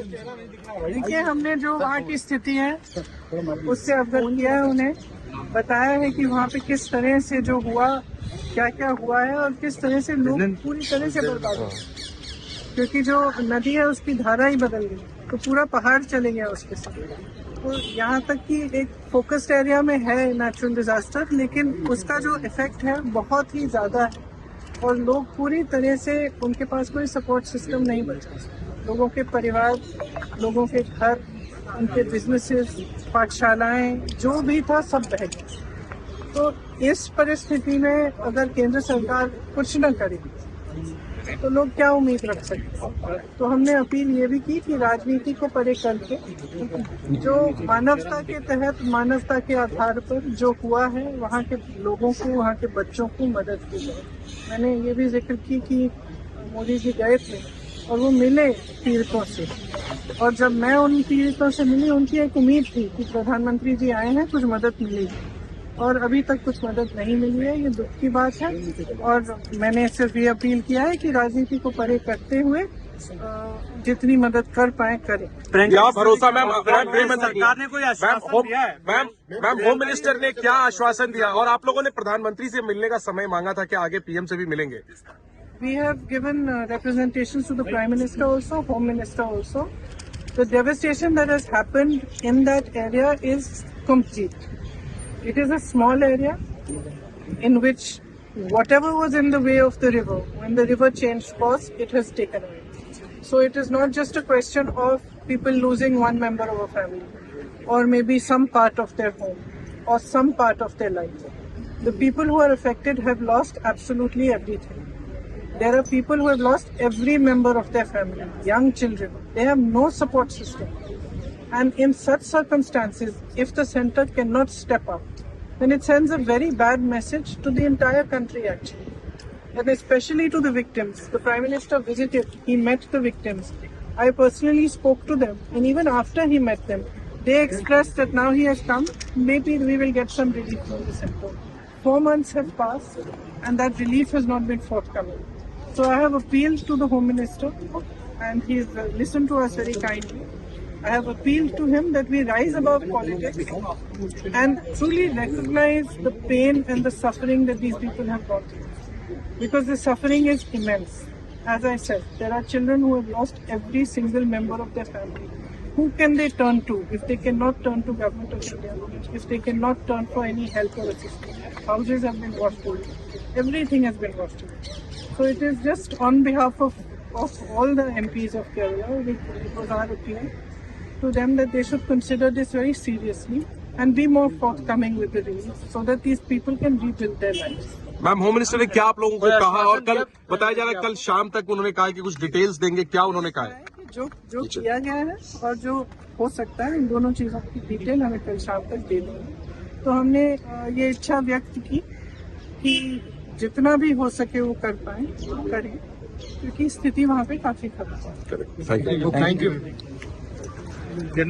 देखिए, हमने जो वहाँ की स्थिति है उससे अवगत किया है, उन्हें बताया है कि वहाँ पे किस तरह से जो हुआ, क्या क्या हुआ है और किस तरह से लोग पूरी तरह से बर्बाद हो गए, क्योंकि जो नदी है उसकी धारा ही बदल गई, तो पूरा पहाड़ चले गया उसके साथ। तो यहाँ तक कि एक फोकस्ड एरिया में है नेचुरल डिजास्टर, लेकिन उसका जो इफेक्ट है बहुत ही ज्यादा है और लोग पूरी तरह से, उनके पास कोई सपोर्ट सिस्टम नहीं बचा। लोगों के परिवार, लोगों के घर, उनके बिजनेसेस, पाठशालाएं, जो भी था सब बह गया। तो इस परिस्थिति में अगर केंद्र सरकार कुछ न करे तो लोग क्या उम्मीद रख सकते हैं। तो हमने अपील ये भी की कि राजनीति को परे करके जो मानवता के तहत, मानवता के आधार पर जो हुआ है, वहाँ के लोगों को, वहाँ के बच्चों को मदद की जाए। मैंने ये भी जिक्र की कि मोदी जी गए थे और वो मिले पीड़ितों से, और जब मैं उन पीड़ितों से मिली, उनकी एक उम्मीद थी कि प्रधानमंत्री जी आए हैं, कुछ मदद मिलेगी, और अभी तक कुछ मदद नहीं मिली है। ये दुख की बात है और मैंने सिर्फ ये अपील किया है कि राजनीति को परे करते हुए जितनी मदद कर पाए करें। क्या भरोसा मैम, सरकार ने कोई आश्वासन दिया है? मैम होम मिनिस्टर ने क्या आश्वासन दिया, और आप लोगों ने प्रधानमंत्री से मिलने का समय मांगा था, क्या आगे पीएम से भी मिलेंगे? We have given representations to the Prime Minister also, Home Minister also. The devastation that has happened in that area is complete. It is a small area in which whatever was in the way of the river, when the river changed course, it has taken away. So it is not just a question of people losing one member of a family, or maybe some part of their home, or some part of their life. The people who are affected have lost absolutely everything. There are people who have lost every member of their family, young children. They have no support system. And in such circumstances, if the center cannot step up, then it sends a very bad message to the entire country actually. And especially to the victims. The Prime Minister visited, he met the victims. I personally spoke to them, and even after he met them, they expressed that now he has come, maybe we will get some relief from the center. 4 months have passed and that relief has not been forthcoming. So I have appealed to the Home Minister, and he's listened to us very kindly. I have appealed to him that we rise above politics and truly recognize the pain and the suffering that these people have gone through. Because the suffering is immense. As I said, there are children who have lost every single member of their family. Who can they turn to if they cannot turn to Government of India? If they cannot turn for any help or assistance? Houses have been washed away. Everything has been washed away. So it is just on behalf of all the MPs of Kerala, it was our appeal to them that they should consider this very seriously and be more forthcoming with the relief so that these people can rebuild their lives. Ma'am home minister ने क्या आप लोगों को कहा, और कल बताया जा रहा है कल शाम तक उन्होंने कहा कि कुछ डिटेल्स देंगे, क्या उन्होंने कहा है? जो किया गया है और जो हो सकता है, इन दोनों चीजों की डिटेल हमें कल शाम तक दे देंगे। तो हमने ये इच्छा व्यक्त की कि जितना भी हो सके वो कर पाए तो करें, क्योंकि स्थिति वहाँ पे काफी खराब है। Thank you.